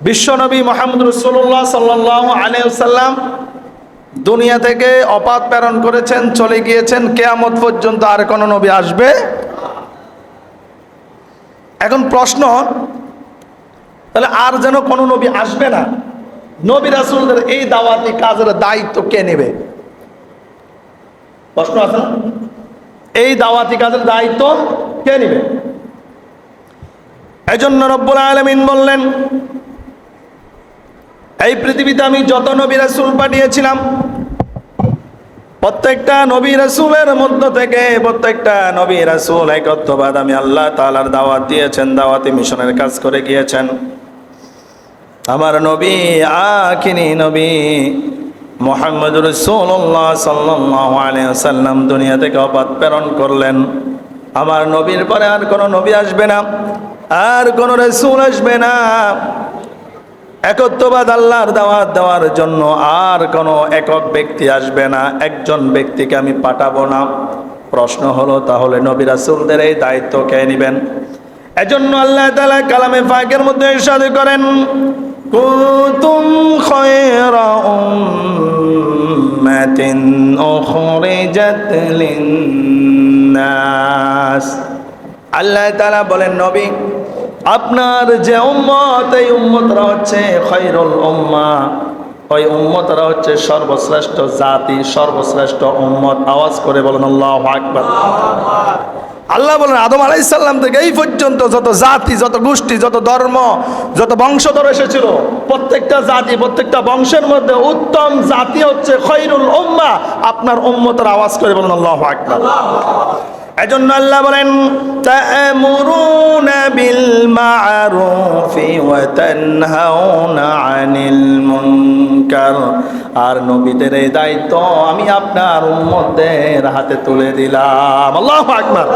বিশ্বনবী মুহাম্মদ রাসূলুল্লাহ সাল্লাল্লাহু আলাইহি ওয়াসাল্লাম দুনিয়া থেকে অপাত প্রেরণ করেছেন, চলে গিয়েছেন। কিয়ামত পর্যন্ত আর কোন নবী আসবে? এখন প্রশ্ন, তাহলে আর যেন কোন নবী আসবে না, নবী রাসূলদের এই দাওয়াতি কাজের দায়িত্ব কে নেবে? প্রশ্ন আছে না? এই দাওয়াতি কাজের দায়িত্ব কে নেবে? এজন্য রব্বুল আলামিন বললেন, এই পৃথিবীতে আমি যত নবী রাসূল পাঠিয়েছিলাম, প্রত্যেকটা নবী রাসূলের মধ্য থেকে প্রত্যেকটা নবী রাসূল একত্ববাদ আমি আল্লাহ তাআলার দাওয়াত দিয়েছেন, দাওয়াতি মিশনের কাজ করে গিয়েছেন। আমার নবী আখিরি নবী মুহাম্মদুর রাসূলুল্লাহ সাল্লাল্লাহু আলাইহি ওয়াসাল্লাম দুনিয়া থেকে অপাত প্রেরণ করলেন। আমার নবীর পরে আর কোনো নবী আসবে না, আর কোনো রাসূল আসবে না। একত্ববাদ আল্লাহর দাওয়াত দেওয়ার জন্য আর কোনো একক ব্যক্তি আসবে না, একজন ব্যক্তিকে আমি পাঠাবো না। প্রশ্ন হলো, তাহলে নবী রাসূলদের এই দায়িত্ব কে নেবেন? এজন্য আল্লাহ তাআলা কালামে পাকের মধ্যে ইরশাদ করেন, কুনতুম খায়রা উম্মাতিন উখরিজাত লিন-নাস। আল্লাহ তাআলা বলেন, নবী আপনার যে উম্মত, এই উম্মতরা হচ্ছে খায়রুল উম্মাহ, ওই উম্মতরা হচ্ছে সর্বশ্রেষ্ঠ জাতি, সর্বশ্রেষ্ঠ উম্মত। আওয়াজ করে বলেন আল্লাহু আকবার। আল্লাহ বলেন, আদম আলাইহিস সালাম থেকে এই পর্যন্ত যত জাতি, যত গোষ্ঠী, যত ধর্ম, যত বংশধর এসেছিল, প্রত্যেকটা জাতি, প্রত্যেকটা বংশের মধ্যে উত্তম জাতি হচ্ছে খায়রুল উম্মাহ আপনার উম্মতরা। আওয়াজ করে বলেন আল্লাহু আকবার। এজন্য আল্লাহ বলেন, তা'মুরুনা বিল মা'রুফি ওয়া তানহাউনা আনিল মুনকার। আর নবীদের এই দায়িত্ব আমি আপনার উম্মতদের হাতে তুলে দিলাম। আল্লাহু আকবার।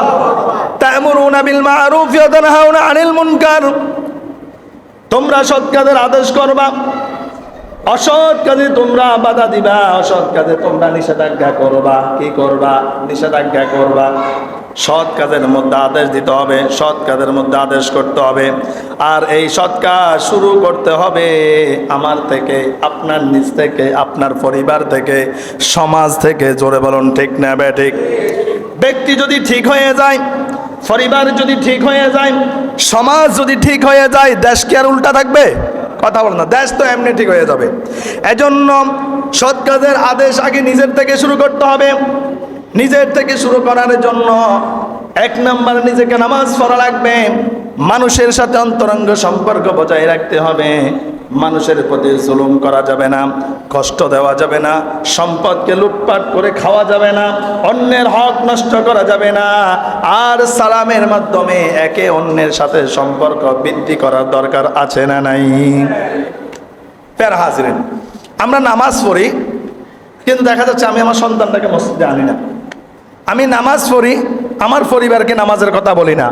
তা'মুরুনা বিল মা'রুফি ওয়া তানহাউনা আনিল মুনকার। তোমরা সৎ কাজের আদেশ করবা, অসৎ কাজে তোমরা বাধা দিবা, অসৎ কাজে তোমরা নিষেধাজ্ঞা করবা। কি করবা? নিষেধাজ্ঞা করবা। সৎ কাজের মধ্যে আদেশ দিতে হবে, সৎ কাজের মধ্যে আদেশ করতে হবে। আর এই সৎ কাজ শুরু করতে হবে আমার থেকে, আপনার নিজ থেকে, আপনার পরিবার থেকে, সমাজ থেকে। জোরে বলুন ঠিক না বেঠিক? ব্যক্তি যদি ঠিক হয়ে যায়, পরিবার যদি ঠিক হয়ে যায়, সমাজ যদি ঠিক হয়ে যায়, দেশ কি আর উল্টা থাকবে? কথা বল না, দেশ তো এমনি ঠিক হয়ে যাবে। এজন্য সৎ কাজের আদেশ আগে নিজের থেকে শুরু করতে হবে। নিজের থেকে শুরু করার জন্য এক নাম্বার, নিজেকে নামাজ পড়া লাগবে। মানুষের সাথে অন্তরঙ্গ সম্পর্ক বজায় রাখতে হবে। মানুষের প্রতি জুলুম করা যাবে না, কষ্ট দেওয়া যাবে না, সম্পদকে লুটপাট করে খাওয়া যাবে না, অন্যের হক নষ্ট করা যাবে না। আর সালামের মাধ্যমে একে অন্যের সাথে সম্পর্ক বৃদ্ধি করার দরকার আছে না নাই? প্যারা হাজিরিন, আমরা নামাজ পড়ি, কিন্তু দেখা যাচ্ছে আমি আমার সন্তানটাকে মসজিদে আনি না। আমি নামাজ পড়ি, আমার পরিবারকে নামাজের কথা বলি না।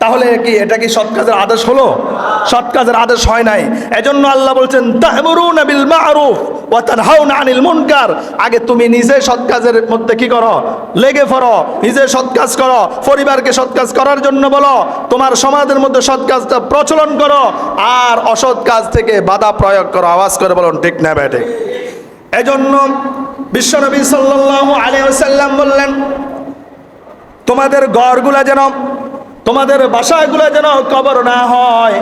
তাহলে কি এটা কি সৎ কাজের আদেশ হলো? সৎ কাজের আদেশ হয় নাই। এজন্য আল্লাহ বলছেন, তা'মুরুনা বিল মা'রুফ ওয়া তানহাউনা আনিল মুনকার। আগে তুমি নিজে সৎ কাজের মধ্যে কি করো? লেগে পড়ো, নিজে সৎ কাজ করো, পরিবারকে সৎ কাজ করার জন্য বলো, তোমার সমাজের মধ্যে সৎ কাজটা প্রচলন করো, আর অসৎ কাজ থেকে বাধা প্রয়োগ করো। আওয়াজ করে বলুন ঠিক না বেঠিক? এজন্য বিশ্বনবী সাল্লাল্লাহু আলাইহি ওয়াসাল্লাম বললেন, তোমাদের ঘরগুলা যেন, তোমাদের বাসাগুলা যেন কবর না হয়।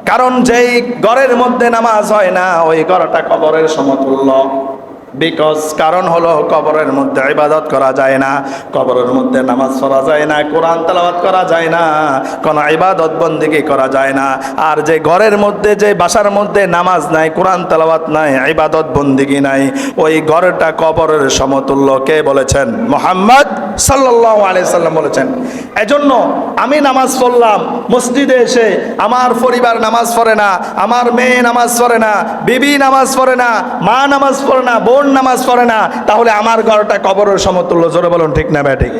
কারণ যেই ঘরের মধ্যে নামাজ হয় না, ওই ঘরটা কবরের সমতুল্য। বিকজ কারণ হলো, কবরের মধ্যে ইবাদত করা যায় না, কবরের মধ্যে নামাজ পড়া যায় না, কোরআন তেলাওয়াত করা যায় না, কোনো ইবাদত বন্দেগী করা যায় না। আর যে ঘরের মধ্যে, যে বাসার মধ্যে নামাজ নাই, কোরআন তেলাওয়াত নাই, ইবাদত বন্দেগী নাই, ওই ঘরটা কবরের সমতুল্য। কে বলেছেন? মুহাম্মদ সাল্লাল্লাহু আলাইহি সাল্লাম বলেছেন। এজন্য আমি নামাজ পড়লাম, মসজিদে এসে আমার পরিবার নামাজ পড়ে না, আমার মেয়ে নামাজ পড়ে না, বিবি নামাজ পড়ে না, মা নামাজ পড়ে না, বোন নামাজ পড়ে না, তাহলে আমার ঘরটা কবরের সমতুল্য। জোরে বলুন ঠিক না বেঠিক?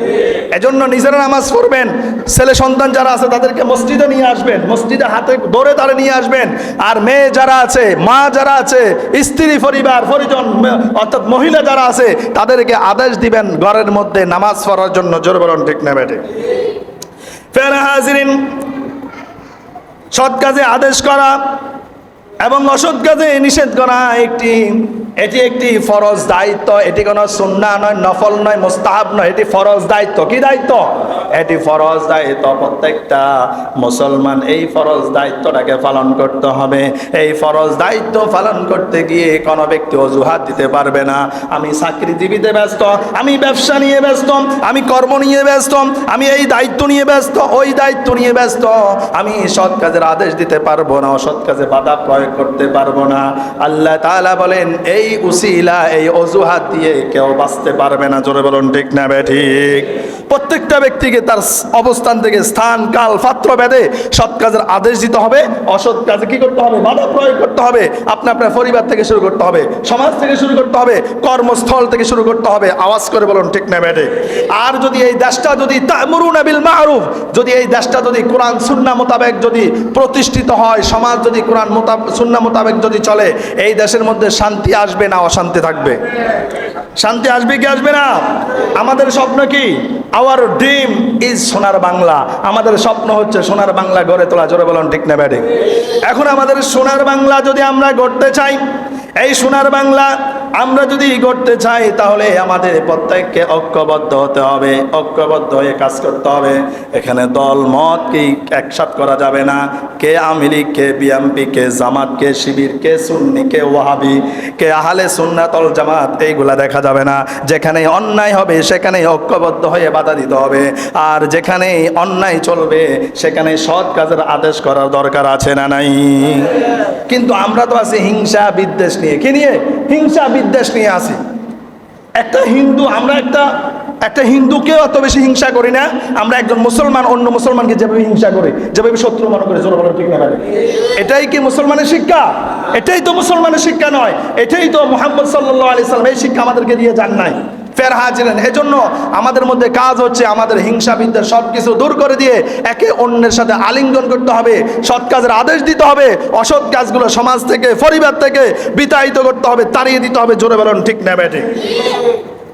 এজন্য নিজেরা নামাজ পড়বেন, ছেলে সন্তান যারা আছে তাদেরকে মসজিদে নিয়ে আসবেন, মসজিদে হাতে ধরে তারা নিয়ে আসবেন। আর মেয়ে যারা আছে, মা যারা আছে, স্ত্রী পরিবার পরিজন অর্থাৎ মহিলা যারা আছে, তাদেরকে আদেশ দিবেন ঘরের মধ্যে নামাজ পড়ার জন্য। জোরে বলুন ঠিক না বেঠিক? প্যারা হাজিরিন, সৎ কাজে আদেশ করা এবং অসৎ কাজে নিষেধ করা এটি একটি ফরজ দায়িত্ব। এটি কোনো সুন্নাহ নয়, নফল নয়, মুস্তাহাব নয়, এটি ফরজ দায়িত্ব। কি দায়িত্ব? এটি ফরজ দায়িত্ব। প্রত্যেকটা মুসলমান এই ফরজ দায়িত্বটাকে পালন করতে হবে। এই ফরজ দায়িত্ব পালন করতে গিয়ে কোনো ব্যক্তি অজুহাত দিতে পারবে না, আমি চাকরিজীবীতে ব্যস্ত, আমি ব্যবসা নিয়ে ব্যস্ত, আমি কর্ম নিয়ে ব্যস্ত, আমি এই দায়িত্ব নিয়ে ব্যস্ত, ওই দায়িত্ব নিয়ে ব্যস্ত, আমি সৎ কাজের আদেশ দিতে পারবো না, অসৎ কাজে বাধা প্রয়োগ করতে পারবো না। আল্লাহ তাআলা বলেন এই উসিলা, এই অজুহাত দিয়ে কেউ বাঁচতে পারবে না। জোরে বলুন ঠিক না ঠিক? প্রত্যেকটা ব্যক্তিকে তার অবস্থান থেকে স্থান কাল পাত্র ভেদে সৎ কাজের আদেশ দিতে হবে, অসৎ কাজে কি করতে হবে? বাধা প্রয়োগ করতে হবে। আপনার পরিবার থেকে শুরু করতে হবে, সমাজ থেকে শুরু করতে হবে, কর্মস্থল থেকে শুরু করতে হবে। আওয়াজ করে বলুন ঠিক না ঠিক? আর যদি এই দেশটা যদি তা'মুরুনা বিল মা'রুফ, যদি এই দেশটা যদি কোরআন সুন্নাহ মোতাবেক যদি প্রতিষ্ঠিত হয়, সমাজ যদি কোরআন সুন্নাহ মোতাবেক যদি চলে, এই দেশের মধ্যে শান্তি আসবে না অশান্তি থাকবে? শান্তি আসবে কি আসবে না? আমাদের স্বপ্ন কি? আওয়ার ড্রিম ইজ সোনার বাংলা। আমাদের স্বপ্ন হচ্ছে সোনার বাংলা গড়ে তোলা। জোরে বলুন ঠিক না ব্যাডি? এখন আমাদের সোনার বাংলা যদি আমরা গড়তে চাই, এই সোনার বাংলা আমরা যদি গড়তে চাই, তাহলে আমাদের প্রত্যেককে ঐক্যবদ্ধ হতে হবে, ঐক্যবদ্ধ হয়ে কাজ করতে হবে। এখানে দল মত কি একসাথ করা যাবে না। কে আওয়ামী লীগ, কে বিএনপি, কে জামাত, কে শিবির, কে সুন্নি, কে ওয়াহাবি, কে আহলে সুন্নাত ওয়াল জামাত, এইগুলা দেখা যাবে না। যেখানে অন্যায় হবে সেখানে ঐক্যবদ্ধ হয়ে বাধা দিতে হবে, আর যেখানে অন্যায় চলবে সেখানে সৎ কাজের আদেশ করার দরকার আছে না নাই? কিন্তু আমরা তো আছি হিংসা বিদ্বেষ নিয়ে। কি নিয়ে? হিংসা বিদ্বেষ নিয়ে আছি। একটা হিন্দু, আমরা একটা হিন্দুকেও এত বেশি হিংসা করি না। আমরা একজন মুসলমান অন্য মুসলমানকে যেভাবে হিংসা করি, যেভাবে শত্রু মনে করি, জোরে বলো ঠিক না? এটাই কি মুসলমানের শিক্ষা? এটাই তো মুসলমানের শিক্ষা নয়। এটাই তো মুহাম্মদ সাল্লাল্লাহু আলাইহি সাল্লাম এই শিক্ষা আমাদেরকে দিয়ে যান নাই। ফের হাজিরেন। এজন্য আমাদের মধ্যে কাজ হচ্ছে আমাদের হিংসা বিদ্বেষ সবকিছু দূর করে দিয়ে একে অন্যের সাথে আলিঙ্গন করতে হবে, সৎ কাজের আদেশ দিতে হবে, অসৎ কাজগুলো সমাজ থেকে পরিবার থেকে বিতাড়িত করতে হবে, তাড়িয়ে দিতে হবে। জোরে বলুন ঠিক না ব্যাটে?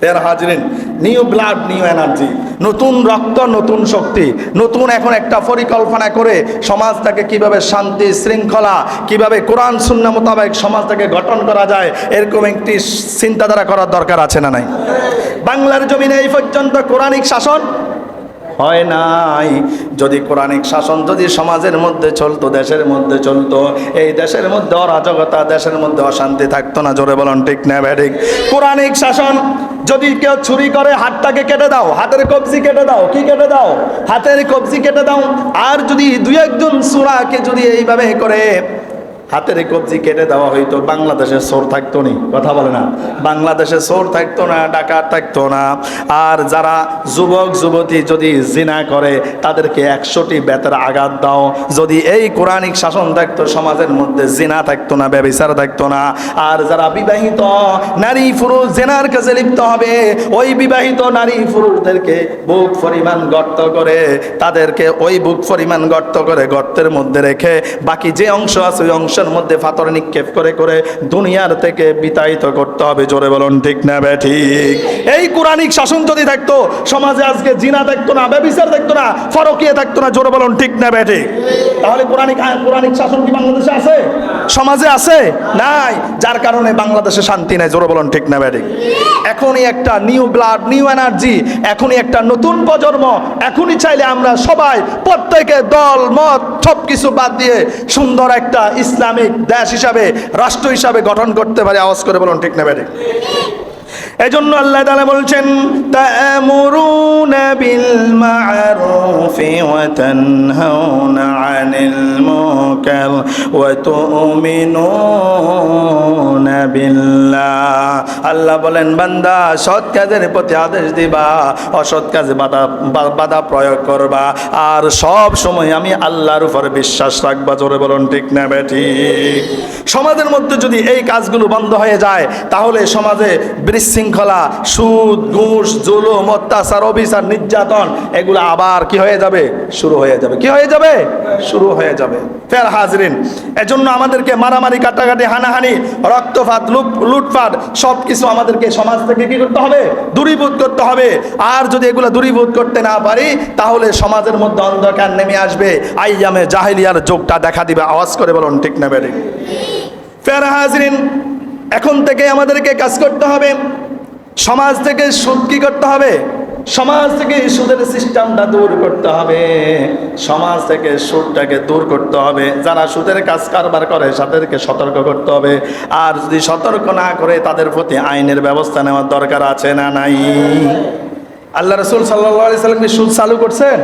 ফের হাজিরেন। নিউ ব্লাড, নিউ এনার্জি, নতুন রক্ত, নতুন শক্তি, নতুন এখন একটা পরিকল্পনা করে সমাজটাকে কিভাবে শান্তি শৃঙ্খলা, কিভাবে কোরআন সুন্নাহ মোতাবেক সমাজটাকে গঠন করা যায়, এরকম একটি চিন্তাধারা করার দরকার আছে না নাই? বাংলার জমিনে এই পর্যন্ত কোরআনিক শাসন হয় নাই। যদি কোরআনিক শাসন যদি সমাজের মধ্যে চলতো, দেশের মধ্যে চলতো, এই দেশের মধ্যে অরাজকতা, দেশের মধ্যে অশান্তি থাকতো না। জোরে বলুন ঠিক না ব্যাঠিক? কোরআনিক শাসন যদি কেউ চুরি করে হাতটাকে কেটে দাও, হাতের কবজি কেটে দাও। কি কেটে দাও? হাতের কবজি কেটে দাও। আর যদি দুই একজন সূরাকে যদি এইভাবে করে হাতের কবজি কেটে দেওয়া হইতো, বাংলাদেশে চোর থাকতো নি? কথা বলে না? বাংলাদেশে চোর থাকতো না, ডাকাত থাকতো না। আর যারা যুবক যুবতী যদি জিনা করে তাদেরকে 100টি বেতের আঘাত দাও। যদি এই কোরআনিক শাসন থাকতো, সমাজের মধ্যে জিনা থাকতো না, ব্যভিচার থাকতো না। আর যারা বিবাহিত নারী পুরুষ জিনার কাজে লিপ্ত হবে, ওই বিবাহিত নারী পুরুষদেরকে বুক পরিমাণ গর্ত করে, তাদেরকে ওই বুক পরিমাণ গর্ত করে গর্তের মধ্যে রেখে বাকি যে অংশ আছে ওই অংশ মধ্যে পাথর নিক্ষেপ করে করে দুনিয়ার থেকে বিতাড়িত করতে হবে। জোরে বলুন ঠিক না ঠিক? এই কোরআনিক শাসন যদি থাকতো, সমাজে আজকে জিনা থাকতো না, ব্যভিচার থাকতো না, ফরকিয়া থাকতো না। জোরে বলুন ঠিক না ঠিক? তাহলে কোরআনিক শাসন কি বাংলাদেশে আছে? সমাজে আছে? নাই। যার কারণে বাংলাদেশে শান্তি নাই। জোরে বলুন ঠিক না ঠিক? এখনই একটা নিউ ব্লাড, নিউ এনার্জি, এখনই একটা নতুন প্রজন্ম, এখনই চাইলে আমরা সবাই প্রত্যেকে দল মত সবকিছু বাদ দিয়ে সুন্দর একটা ইসলামিক দেশ হিসাবে, রাষ্ট্র হিসাবে গঠন করতে পারি। আওয়াজ করে বলুন ঠিক না ঠিক? এজন্য আল্লাহ তাআলা বলছেন তা'মুরুনা বিল মা'রুফি ওয়া তানহাউনা আনিল মুনকার ওয়া তু'মিনুনা বিল্লাহ। আল্লাহ বলেন বান্দা সৎ কাজের প্রতি আদেশ দিবা, অসৎ কাজে বাধা প্রয়োগ করবা, আর সব সময় আমি আল্লাহর উপর বিশ্বাস রাখবা। জোরে বলুন ঠিক না বেঠিক? সমাজের মধ্যে যদি এই কাজগুলো বন্ধ হয়ে যায় তাহলে সমাজে বিশৃঙ্খলা, সুদ, ঘুষ, জুলুম, অত্যাচার, অবিচার, নির্যাতন এগুলো আবার কি হয়ে যাবে? শুরু হয়ে যাবে। কি হয়ে যাবে? শুরু হয়ে যাবে। ফের হাজরিন, এজন্য আমাদেরকে মারামারি, কাটাকাটি, হানাহানি, রক্তপাত, লুটপাট সব কিছু আমাদেরকে সমাজ থেকে কি করতে হবে? দূরীভূত করতে হবে। আর যদি এগুলো দূরীভূত করতে না পারি তাহলে সমাজের মধ্যে অন্ধকার নেমে আসবে, আইয়ামে জাহেলিয়ার যুগটা দেখা দিবে। আওয়াজ করে বলুন ঠিক না বেঠিক? ফের হাজরিন, এখন থেকে আমাদেরকে কাজ করতে হবে। সমাজ থেকে সুদ কি করতে হবে? সমাজ থেকে সুদের সিস্টেমটা দূর করতে হবে। সমাজ থেকে সুদটাকে দূর করতে হবে। যারা সুদের কাজ কারবার করে তাদেরকে সতর্ক করতে হবে। আর যদি সতর্ক না করে তাদের প্রতি আইনের ব্যবস্থা নেওয়ার দরকার আছে না নাই? আল্লাহ রসুল সাল্লাল্লাহু আলাইহি সাল্লাম কি সুদ চালু করছেন?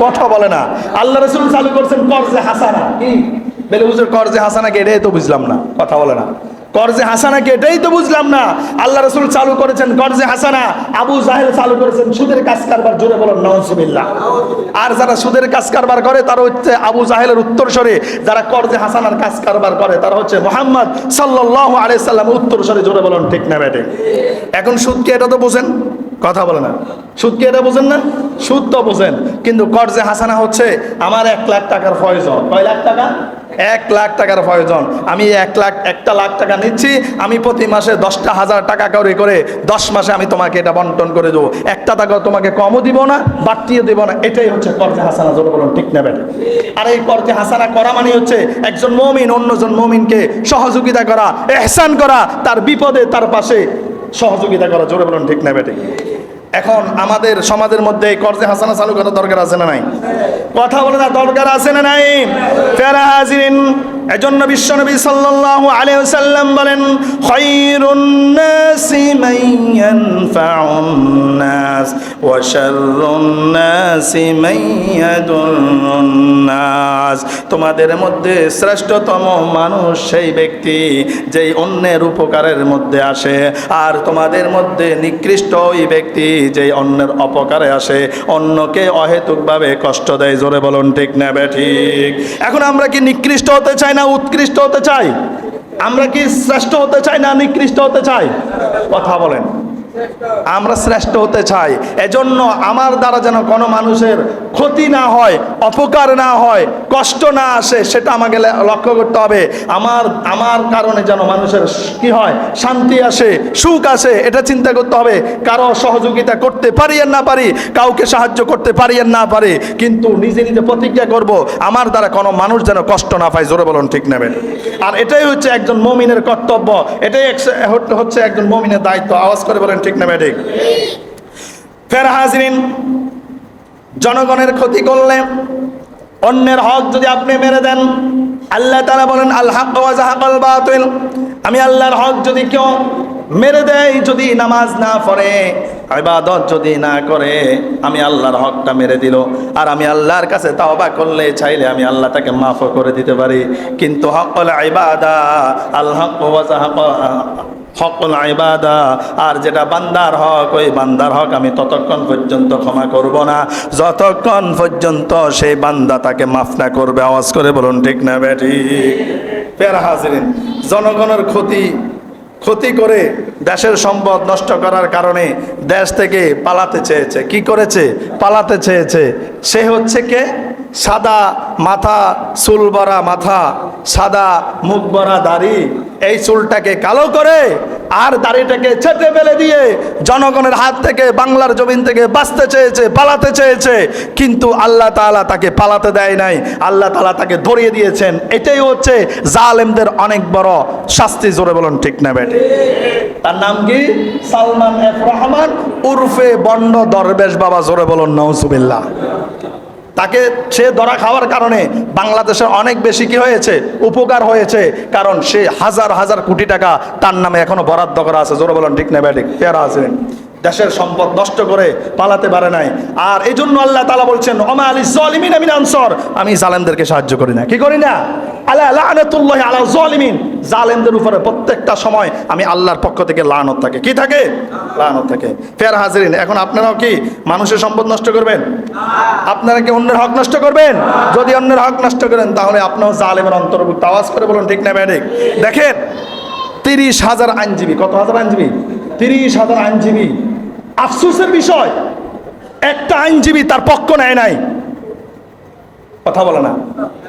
কথা বলে না। আল্লাহ রসুল চালু করছেন কর্জে হাসানা। কি বলে হুজুর কর্জে হাসানা কি? এটাই তো বুঝলাম না। কথা বলে না। কর্জে হাসানা কি? এটাই তো বুঝলাম না। আল্লাহ রসুল চালু করেছেন কর্জে হাসানা, আবু জাহেল চালু করেছেন সুদের কাজ কারবার। জোরে বলুন নাউজুবিল্লাহ। আর যারা সুদের কাজ কারবার করে তারা হচ্ছে আবু জাহেলের উত্তরসরে। যারা কর্জে হাসানার কাজ কারবার করে তারা হচ্ছে মুহাম্মদ সাল্লাল্লাহু আলাইহি সাল্লাম উত্তরসরে। জোরে বলুন ঠিক না বেঠিক? এখন সুদ কি? এটা তো বোঝেন। কথা বলে না। সুদ কি? এটা বোঝেন না? সুদ তো বোঝেন, কিন্তু কর্জে হাসানা হচ্ছে আমার 1 লাখ টাকার প্রয়োজন। কয় লাখ টাকা? 1 লাখ টাকার প্রয়োজন। আমি 1 লাখ টাকা নিচ্ছি। আমি প্রতি মাসে 10,000 টাকা করে 10 মাসে আমি তোমাকে এটা বন্টন করে দেবো। 1 টাকা তোমাকে কমও দিব না, বাড়তিও দিব না। এটাই হচ্ছে কর্জে হাসানা। জোরে বলুন ঠিক না বেঠিক? আর এই কর্জে হাসানা করা মানে হচ্ছে একজন মুমিন অন্যজন মুমিনকে সহযোগিতা করা, ইহসান করা, তার বিপদে তার পাশে সহযোগিতা করা। জোরে বলুন ঠিক না বেঠিক? এখন আমাদের সমাজের মধ্যে কর্জে হাসানা চালু করার দরকার আছে না নাই? কথা বলে না, দরকার আছে না নাই? ফেরা হাজিরিন, এজন্য বিশ্বনবী সাল্লাল্লাহু আলাইহি ওয়াসাল্লাম বলেন, খায়রুন নাসি মান ইয়ানফাউন নাস ওয়া শাররুন নাসি মান ইয়াদুররুন নাস। তোমাদের মধ্যে শ্রেষ্ঠতম মানুষ সেই ব্যক্তি যেই অন্যের উপকারের মধ্যে আসে, আর তোমাদের মধ্যে নিকৃষ্ট ওই ব্যক্তি যেই অন্যের অপকারে আসে, অন্যকে অহেতুকভাবে কষ্ট দেয়। জোরে বলুন ঠিক না বেঠিক? এখন আমরা কি নিকৃষ্ট হতে চাই না উৎকৃষ্ট হতে চাই? আমরা কি শ্রেষ্ঠ হতে চাই না নিকৃষ্ট হতে চাই? কথা বলেন। আমরা শ্রেষ্ঠ হতে চাই। এজন্য আমার দ্বারা যেন কোনো মানুষের ক্ষতি না হয়, অপকার না হয়, কষ্ট না আসে, সেটা আমাকে লক্ষ্য করতে হবে। আমার কারণে যেন মানুষের কি হয়? শান্তি আসে, সুখ আসে, এটা চিন্তা করতে হবে। কারো সহযোগিতা করতে পারি আর না পারি, কাউকে সাহায্য করতে পারি আর না পারি, কিন্তু নিজে নিজে প্রতিজ্ঞা করব আমার দ্বারা কোনো মানুষ যেন কষ্ট না পায়। জোরে বলুন ঠিক নেবেন? আর এটাই হচ্ছে একজন মুমিনের কর্তব্য, এটাই হচ্ছে একজন মুমিনের দায়িত্ব। আওয়াজ করে বলেন ঠিক না বেঠিক? ফের হাজিরিন, জনগণের ক্ষতি করলে, অন্যের হক যদি আপনি মেরে দেন, আল্লাহ তাআলা বলেন আল হক ওয়া যাহাকাল বাতিল। আমি আল্লাহর হক যদি কেউ মেরে দেয়, যদি নামাজ না পড়ে, ইবাদত যদি না করে, আমি আল্লাহর হকটা মেরে দিল। আর আমি আল্লাহর কাছে তাওবা করলে, চাইলে আমি আল্লাহ তাকে মাফ করে দিতে পারি। কিন্তু হকুল ইবাদা আল হক ওয়া হকুল ইবাদা, আর যেটা বান্দার হক, ওই বান্দার হক আমি ততক্ষণ পর্যন্ত ক্ষমা করব না যতক্ষণ পর্যন্ত সেই বান্দা তাকে মাফ না করবে। আওয়াজ করে বলুন ঠিক না বেঠিক? ফের হাজিরিন, জনগণের ক্ষতি করে দেশের সম্পদ নষ্ট করার কারণে দেশ থেকে পালাতে চেয়েছে। কি করেছে? পালাতে চেয়েছে। সে হচ্ছে কে? সাদা মাথা, চুল ভরা মাথা, সাদা মুখ ভরা দাড়ি, এই চুলটাকে কালো করে আর দাড়িটাকে ছেটে ফেলে দিয়ে জনগণের হাত থেকে, বাংলার জমিন থেকে বাঁচতে চেয়েছে, পালাতে চেয়েছে। কিন্তু আল্লাহ তাআলা তাকে পালাতে দেয় নাই, আল্লাহ তাআলা তাকে ধরিয়ে দিয়েছেন। এটাই হচ্ছে জালেমদের অনেক বড় শাস্তি। জোরে বলুন ঠিক না বেঠিক? তার নাম কি? সালমান এফ রহমান উরফে বন্ড দরবেশ বাবা। জোরে বলুন নাউজুবিল্লাহ। তাকে সে ধরা খাওয়ার কারণে বাংলাদেশের অনেক বেশি কি হয়েছে? উপকার হয়েছে। কারণ সে হাজার হাজার কোটি টাকা তার নামে এখনো বরাদ্দ করা আছে। জোরে বলুন ঠিক না বেঠিক? ফের আছেন দেশের সম্পদ নষ্ট করে পালাতে পারে নাই। আর এই জন্য আল্লাহ তাআলা বলছেন ওমা আলিজ জালিমিন মিন আনসার, আমি জালেমদেরকে সাহায্য করি না। কি করি না? আলা লানাতুল্লাহি আলা জালিমিন, জালেমদের উপরে প্রত্যেকটা সময় আমি আল্লাহর পক্ষ থেকে লানত থাকে। কি থাকে? লানত থাকে। ফের হাজিরিন, এখন আপনারাও কি মানুষের সম্পদ নষ্ট করবেন? আপনারা কি অন্যের হক নষ্ট করবেন? যদি অন্যের হক নষ্ট করেন তাহলে আপনিও জালেমের অন্তর্ভুক্ত। আওয়াজ করে বলুন ঠিক না ব্যাঠিক? দেখেন 30,000 আইনজীবী, কত হাজার আইনজীবী? 30,000 আইনজীবী। আফসোসের বিষয়, একটা আইনজীবী তার পক্ষ নেয় নাই। কথা বলে না,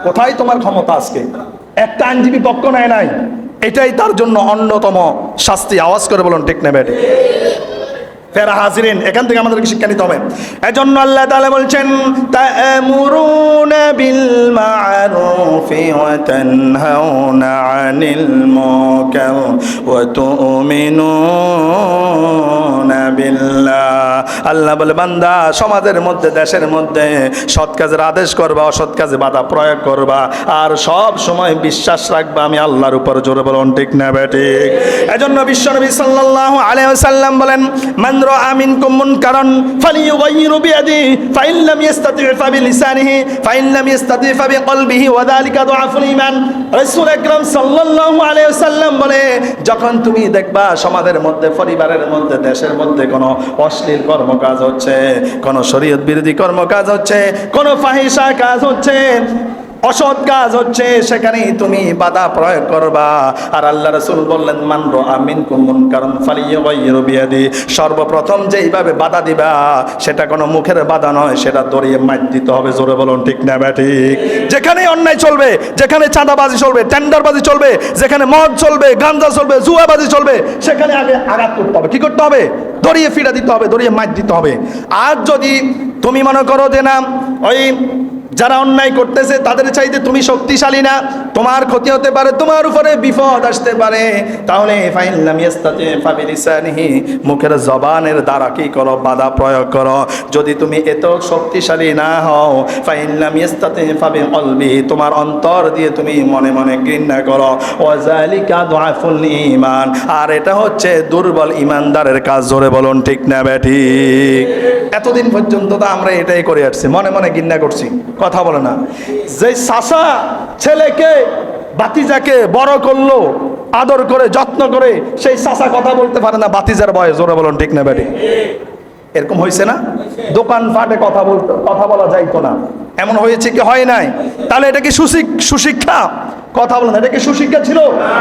কোথায় তোমার ক্ষমতা আজকে? একটা আইনজীবী পক্ষ নেয় নাই, এটাই তার জন্য অন্যতম শাস্তি। আওয়াজ করে বলুন ঠিক না ব্যাঠিক? ফেরা হাজিরিন, এখান থেকে আমাদেরকে শিক্ষা নিতে হবে। এজন্য আল্লাহ তাআলা বলছেন তা'মুরুনা বিল মা'রুফি ওয়া তানহাউনা আনিল মুনকার ওয়া তু'মিনুনা বিল্লাহ। আল্লাহ বলে বান্দা, সমাজের মধ্যে, দেশের মধ্যে সৎ কাজের আদেশ করবা, অসৎ কাজে বাধা প্রয়োগ করবা, আর সব সময় বিশ্বাস রাখবা আমি আল্লাহর উপর। জোরে বলুন ঠিক না ব্যাঠিক? এজন্য বিশ্বনবী সাল্লাল্লাহু আলাইহি ওয়াসাল্লাম বলেন মান রাআ মিনকুম মুনকারান ফালিয়ুগাইয়িরু বিয়াদিহি ফাইন লাম ইস্তাতি' ফাবিলিসানিহি ফাইন লাম ইস্তাতি' ফাবিকলবিহি ওয়া যালিকা দুআফুল ঈমান। রাসূল আকরাম সাল্লাল্লাহু আলাইহি ওয়াসাল্লাম বলে, যখন তুমি দেখবা সমাজের মধ্যে, পরিবারের মধ্যে, দেশের মধ্যে কোনো অশ্লীল কর্মকাজ হচ্ছে, কোনো শরীয়ত বিরোধী কর্মকাজ হচ্ছে, কোনো ফাহিশা কাজ হচ্ছে, অসৎ কাজ হচ্ছে, সেখানে তুমি বাধা প্রয়োগ করবা। আর আল্লাহ রাসূল বললেন মান রাআ মিনকুম মুনকারান ফালিয়ুগাইয়িরু বিয়াদিহি, সর্বপ্রথম যেইভাবে বাধা দিবা সেটা কোনো মুখের বাধা নয়, সেটা দড়িয়ে মাইর দিতে হবে। জোরে বলুন ঠিক না ব্যাঠিক? যেখানে অন্যায় চলবে, যেখানে চাঁদাবাজি চলবে, টেন্ডারবাজি চলবে, যেখানে মদ চলবে, গাঁজা চলবে, জুয়াবাজি চলবে, সেখানে আগে আঘাত করতে হবে। কি করতে হবে? দড়িয়ে ফিরা দিতে হবে, দড়িয়ে মাইর দিতে হবে। আর যদি তুমি মনে করো যে না, ওই যারা অন্যায় করতেছে তাদের চাইতে তুমি শক্তিশালী না, তোমার ক্ষতি হতে পারে, তোমার উপরে বিপদ আসতে পারে, তাহলে ফাইন লাম ইস্তাতি ফাবিলিসানিহি, মুখের জবানের দ্বারা কি করো? বাধা প্রয়োগ করো। যদি তুমি এত শক্তিশালী না হও, ফাইন লাম ইস্তাতি ফাবিকলবিহি, তোমার অন্তর দিয়ে তুমি মনে মনে ঘৃণা করো, ওয়া যালিকা দুআফুল ঈমান, আর এটা হচ্ছে দুর্বল ঈমানদারের কাজ। জোরে বলুন ঠিক না ব্যাঠিক? এতদিন পর্যন্ত তো আমরা এটাই করে আসছি, মনে মনে ঘৃণা করছি। কথা বলে না? যে চাচা ছেলেকে, বাতিজাকে বড় করলো, আদর করে যত্ন করে, সেই চাচা কথা বলতে পারে না বাতিজার বয়স। জোরে বলুন ঠিক না ব্যাঠিক? এরকম হয়েছে না? দোকানপাটে কথা বলা যাইতো না, এমন হয়েছে কি হয় নাই? তাহলে এটা কি সুশিক্ষা? কথা বলে না, এটা কি সুশিক্ষা ছিল?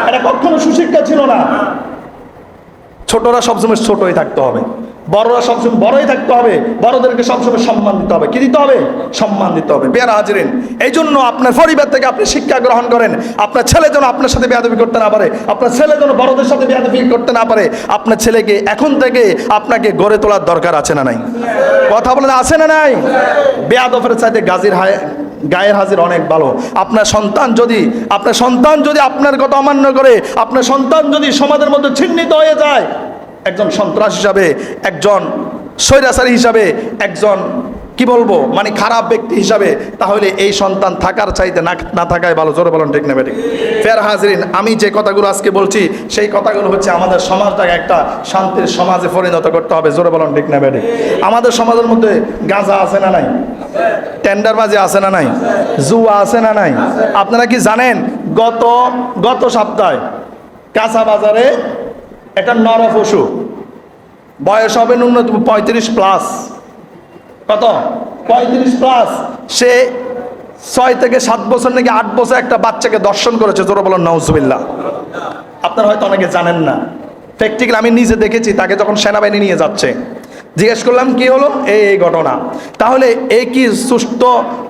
এটা কখনো সুশিক্ষা ছিল না। ছোটরা সবসময় ছোটই থাকতে হবে, বড়রা সবসময় বড়ই থাকতে হবে, বড়দেরকে সবসময় সম্মান দিতে হবে। কি দিতে হবে? সম্মান দিতে হবে। বেয়ারা হাজিরিন, এই জন্য আপনার পরিবার থেকে আপনি শিক্ষা গ্রহণ করেন, আপনার ছেলে যেন আপনার সাথে বেয়াদবি করতে না পারে, আপনার ছেলে যেন বড়দের সাথে বেয়াদবি করতে না পারে। আপনার ছেলেকে এখন থেকে আপনাকে গড়ে তোলার দরকার আছে না নাই? কথা বলেন, আছে না নাই? বেয়াদবের চাইতে গায়ের হাজির অনেক ভালো। আপনার সন্তান যদি আপনার কথা অমান্য করে, আপনার সন্তান যদি সমাজের মধ্যে ছিন্নিত হয়ে যায়, একজন সন্ত্রাস হিসাবে, একজন স্বৈরাচারী হিসাবে, একজন কি বলবো মানে খারাপ ব্যক্তি হিসাবে, তাহলে এই সন্তান থাকার চাইতে না থাকাই ভালো। জোরে বলুন ঠিক না ব্যাঠিক? ফের হাজিরিন, আমি যে কথাগুলো আজকে বলছি সেই কথাগুলো হচ্ছে আমাদের সমাজটাকে একটা শান্তির সমাজে পরিণত করতে হবে। জোরে বলুন ঠিক না ব্যাঠিক? আমাদের সমাজের মধ্যে গাঁজা আছে না নাই? টেন্ডারবাজি আছে না নাই? জুয়া আছে না নাই? আপনারা কি জানেন গত সপ্তাহে কাঁচা বাজারে একটা নর পশু, বয়স হবে ন্যূনতম 35+। কত? 35+। সে 6 থেকে 7 বছর নাকি 8 বছর একটা বাচ্চাকে দর্শন করেছে। জোরে বলুন নাউজুবিল্লাহ। আপনারা হয়তো অনেকে জানেন না, প্র্যাকটিক্যাল আমি নিজে দেখেছি। তাকে যখন সেনাবাহিনী নিয়ে যাচ্ছে, জিজ্ঞেস করলাম কি হলো, এই ঘটনা। তাহলে এই কি সুস্থ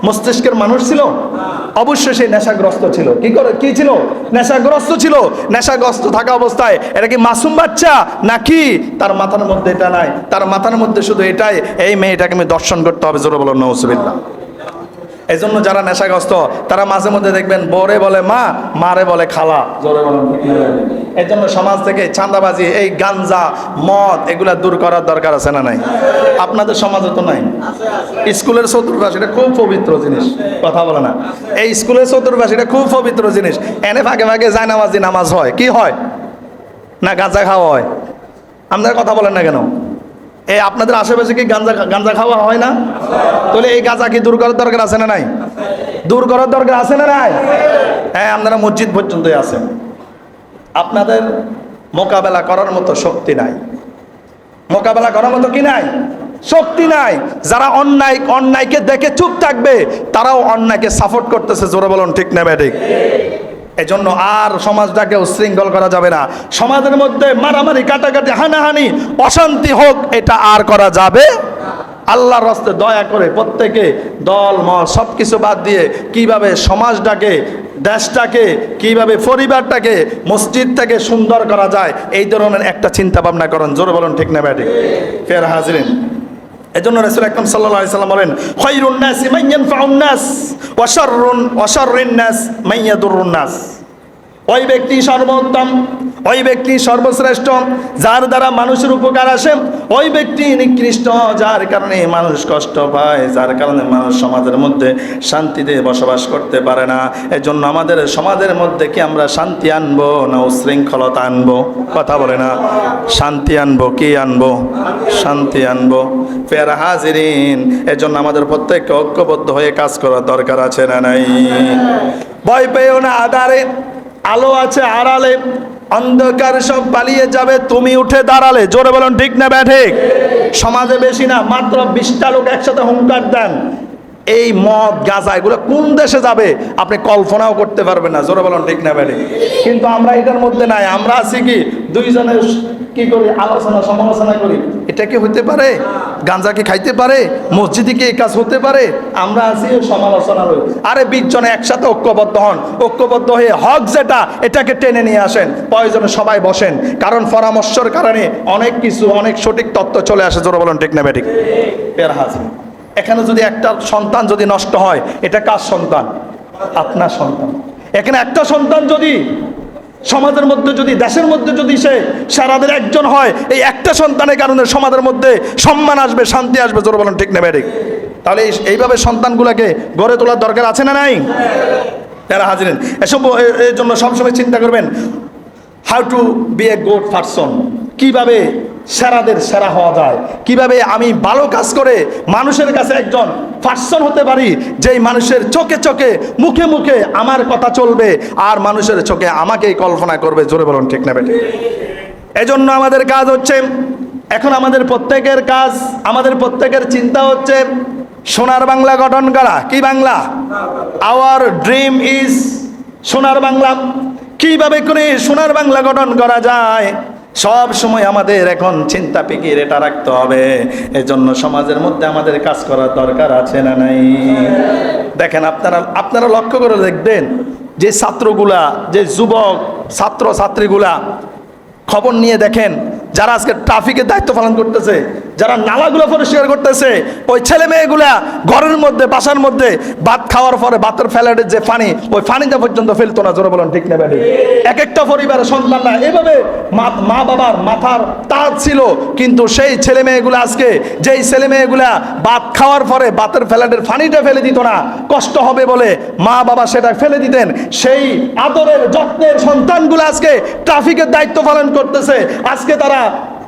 মস্তিষ্কের মানুষ ছিল? অবশ্যই সে নেশাগ্রস্ত ছিল। কি ছিল? নেশাগ্রস্ত ছিল। নেশাগ্রস্ত থাকা অবস্থায় এটা কি মাসুম বাচ্চা নাকি? তার মাথার মধ্যে এটা নাই, তার মাথার মধ্যে শুধু এটাই, এই মেয়েটাকে আমি দর্শন করতে হবে। জোরে বলুন নাউজুবিল্লাহ। এই জন্য যারা নেশাগ্রস্ত তারা মাঝে মধ্যে দেখবেন বরে বলে মা, মারে বলে খালা। জোরে বলুন। এই জন্য সমাজ থেকে চাঁদাবাজি, এই গাঞ্জা, মদ, এগুলা দূর করার দরকার আছে না নাই? আপনাদের সমাজে তো নাই। স্কুলের চতুর্পাশ এটা খুব পবিত্র জিনিস। কথা বলে না? এই স্কুলের চতুর্পাশ এটা খুব পবিত্র জিনিস। এনে ফাঁকে ফাঁকে জায়নামাজি নামাজ হয়। কি হয়? না গাঁজা খাওয়া হয়? আপনারা কথা বলেন না কেন? এই আপনাদের আশেপাশে কি গাঁজা গাঁজা খাওয়া হয় না? তাহলে এই গাঁজা কি দূর করার দরকার আছে না নাই? দূর করার দরকার আছে না নাই? হ্যাঁ, আপনারা মসজিদ পর্যন্তই আছেন, আপনাদের মোকাবেলা করার মতো শক্তি নাই। মোকাবেলা করার মতো কি নাই? শক্তি নাই। যারা অন্যায়কে দেখে চুপ থাকবে, তারাও অন্যায়কে সাপোর্ট করতেছে। জোরে বলুন ঠিক না ব্যাঠিক? এজন্য আর সমাজটাকে উশৃঙ্খল করা যাবে না। সমাজের মধ্যে মারামারি, কাটাকাটি, হানাহানি, অশান্তি হোক, এটা আর করা যাবে। আল্লাহর রাস্তে দয়া করে প্রত্যেকে দল মত সব কিছু বাদ দিয়ে কিভাবে সমাজটাকে, দেশটাকে, কিভাবে পরিবারটাকে, মসজিদটাকে সুন্দর করা যায়, এই ধরনের একটা চিন্তা ভাবনা করেন। জোরে বলুন ঠিক না ব্যাঠিক? ফের হাজিরিন, এজন্য রাসূল আকরাম সাল্লাল্লাহু আলাইহি সাল্লাম বলেন, খায়রুন নাসি মান ইয়ানফাউন নাস ওয়া শাররুন নাস মান ইয়াদুররুন নাস। ওই ব্যক্তি সর্বোত্তম, ওই ব্যক্তি সর্বশ্রেষ্ঠ যার দ্বারা মানুষের উপকার আসে। ওই ব্যক্তি নিকৃষ্ট যার কারণে মানুষ কষ্ট পায়, যার কারণে মানুষ সমাজের মধ্যে শান্তিতে বসবাস করতে পারে না। এজন্য আমাদের সমাজের মধ্যে কি আমরা শান্তি আনবো না উশৃঙ্খলতা আনবো? কথা বলে না। শান্তি আনবো, কি আনবো? শান্তি আনবো। ফের হাজিরিন, এজন্য আমাদের প্রত্যেককে ঐক্যবদ্ধ হয়ে কাজ করার দরকার আছে না নাই? ভয় পেও না আধারে, আলো আছে আড়ালে, অন্ধকার সব পালিয়ে যাবে তুমি উঠে দাঁড়ালে। জোরে বলুন ঠিক না ব্যাঠিক? সমাজে বেশি না, মাত্র 20টা লোক একসাথে হুঙ্কার দেন, এই মদ গাঁজা এগুলো কোন দেশে যাবে আপনি কল্পনাও করতে পারবেন না। জোরে বলুন ঠিক না ব্যাঠিক? কিন্তু আমরা এটার মধ্যে নাই। আমরা আছি কি দুইজনের কি করি, আলোচনা সমালোচনা করি। এটা কি হতে পারে? গাঁজা কি খাইতে পারে? মসজিদে কি এই কাজ হতে পারে? আমরা আছি সমালোচনা করি। আরে 20 জনে একসাথে ঐক্যবদ্ধ হন, ঐক্যবদ্ধ হয়ে হক যেটা এটাকে টেনে নিয়ে আসেন। প্রয়োজনে সবাই বসেন, কারণ পরামর্শের কারণে অনেক কিছু, অনেক সঠিক তথ্য চলে আসে। জোরে বলুন ঠিক না ব্যাঠিক? পের হাজির, এখানে যদি একটা সন্তান যদি নষ্ট হয়, এটা কার সন্তান? আপনার সন্তান। এখানে একটা সন্তান যদি সমাজের মধ্যে, যদি দেশের মধ্যে যদি সে সারাদের একজন হয়, এই একটা সন্তানের কারণে সমাজের মধ্যে সম্মান আসবে, শান্তি আসবে। জোরে বলুন ঠিক না ব্যাঠিক? তাহলে এইভাবে সন্তানগুলোকে গড়ে তোলার দরকার আছে না নাই? তারা হাজিরেন, এসব এর জন্য সবসময় চিন্তা করবেন how to be a good person. কিভাবে সেরাদের সেরা হওয়া যায়, কিভাবে আমি ভালো কাজ করে মানুষের কাছে একজন পারসন হতে পারি, যেই মানুষের চোখে চোখে, মুখে মুখে আমার কথা চলবে, আর মানুষের চোখে আমাকেই কল্পনা করবে। জোরে বলুন ঠিক না বেঠিক? এজন্য আমাদের কাজ হচ্ছে, এখন আমাদের প্রত্যেকের কাজ, আমাদের প্রত্যেকের চিন্তা হচ্ছে সোনার বাংলা গঠন করা। কি বাংলা? আওয়ার ড্রিম ইজ সোনার বাংলা। কিভাবে করে সোনার বাংলা গঠন করা যায়, সব সময় আমাদের এখন চিন্তা ফিকির এটা রাখতে হবে। এজন্য সমাজের মধ্যে আমাদের কাজ করার দরকার আছে না নাই? দেখেন, আপনারা লক্ষ্য করে দেখবেন যে ছাত্রগুলা, যে যুবক ছাত্র ছাত্রীগুলা, খবর নিয়ে দেখেন যারা আজকে ট্রাফিকের দায়িত্ব পালন করতেছে, যারা নালাগুলো পরিষ্কার করতেছে, ওই ছেলে মেয়েগুলা ঘরের মধ্যে, বাসার মধ্যে ভাত খাওয়ার পরে ভাতের ফ্যালেটের যে পানি, ওই পানিটা পর্যন্ত ফেলতো না। জোরে বলুন ঠিক না ব্যাঠিক? এক একটা পরিবারের সন্তানরা এভাবে মা বাবার মাথার তাজ ছিল, কিন্তু সেই ছেলে মেয়েগুলো আজকে, যেই ছেলে মেয়েগুলা ভাত খাওয়ার পরে ভাতের ফ্যালেটের পানিটা ফেলে দিত না, কষ্ট হবে বলে মা বাবা সেটা ফেলে দিতেন, সেই আদরের যত্নের সন্তানগুলো আজকে ট্রাফিকের দায়িত্ব পালন করতেছে। আজকে তারা